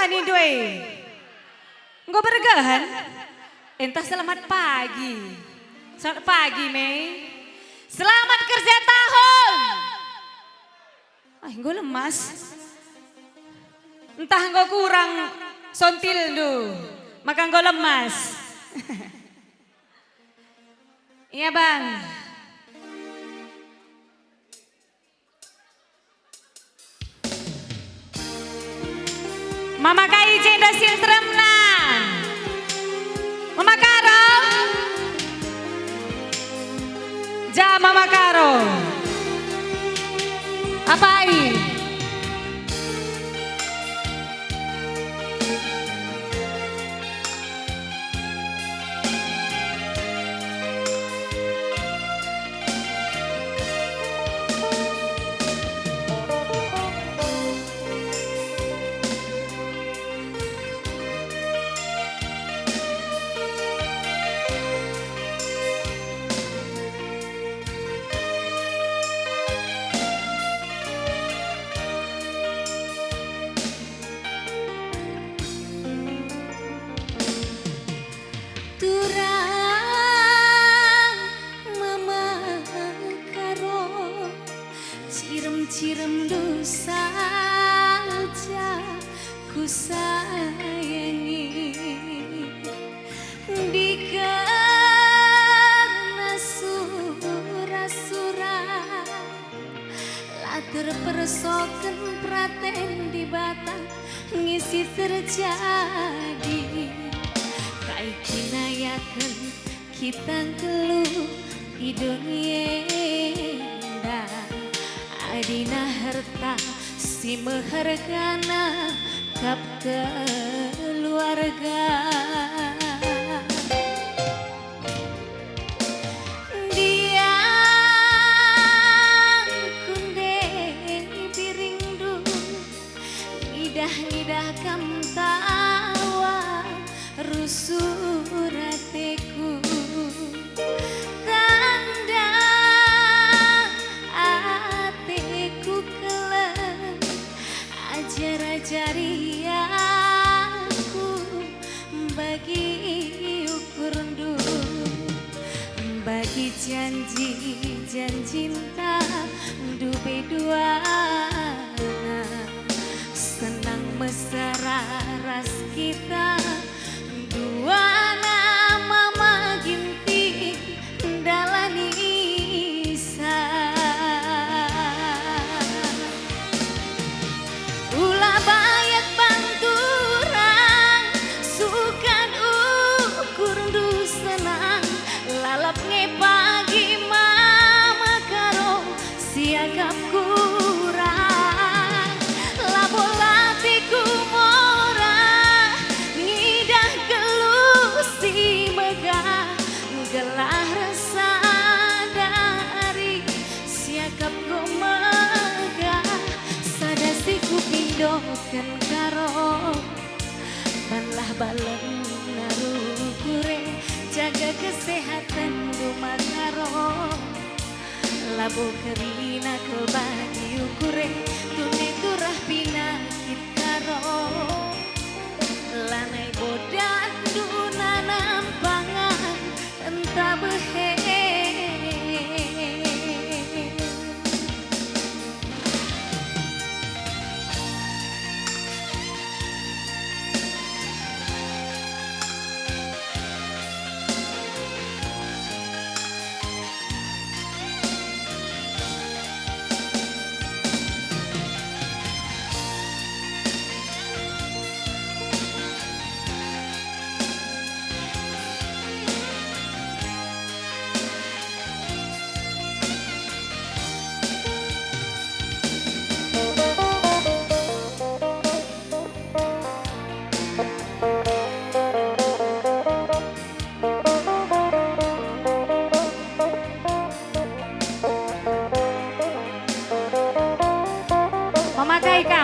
wani doi. Enggak bergahan. Entah selamat pagi. Selamat pagi, Mei. Selamat kerja tahun. Ah, gue lemas. Entah gue kurang sontil du. Maka gue lemas. Iya, Bang. Mama Kai Jenda Siltremna. Mama Karo. Ja Mama Karo. Apai? Cirem du saja ku sayangi dikarena surah-surah latar persoken praten di batang ngisi terjadi kai kinayakan kita keluh di dunia Adina harta si mehargana kap keluarga dia kunde piring du ngidah kam tawa rusuh rateku jari aku bagi ukur du bagi janji cinta du bedua senang mesra ras kita dua nama maginti dalani gelah rasa dari siakap ku megah sadasi ku pindokan karo banlah baleng narukure jaga kesehatan rumah karo labu kerina kebagi ukure tune turah pinakit karo lanai bodan duna nampangan entah behe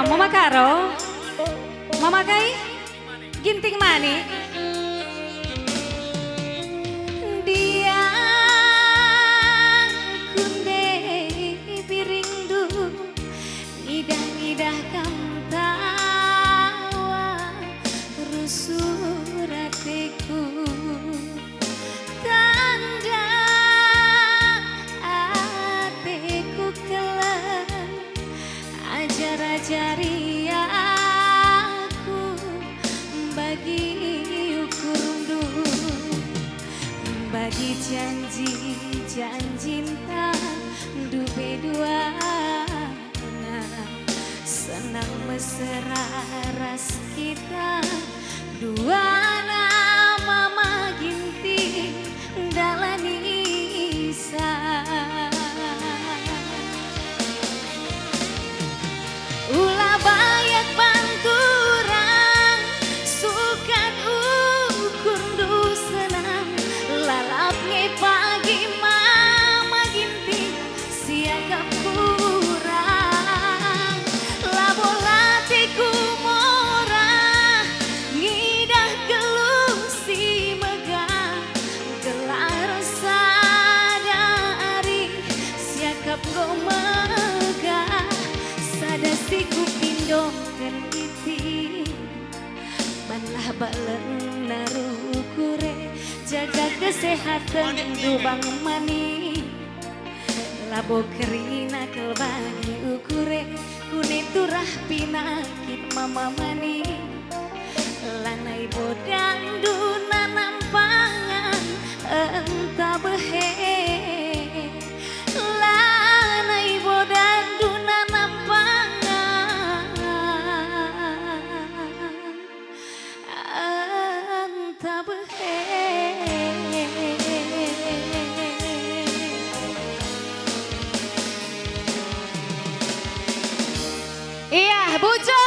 Mama Karo, Mama Kai, ginting mani. Dia kunde piring du, idah kam tawa jari aku bagi ukur bagi janji dupe dua senang mesra ras kita dua mama ginting dalanisa ulah banyak banturang sukat ukur du senang lalapnya pagi mama ginting siagap kurang labolatiku mora ngidah gelung si megah gelar sadari siagap go megah sadasiku pindongkan iti banlah baleng narukure jaga kesehatan dubang mani labo kerina kelbani ukure kune turah pinakit mama mani lanai bodang duna nampangan entah behe lanai bodang duna nampangan entah behe. Iya, Bujo.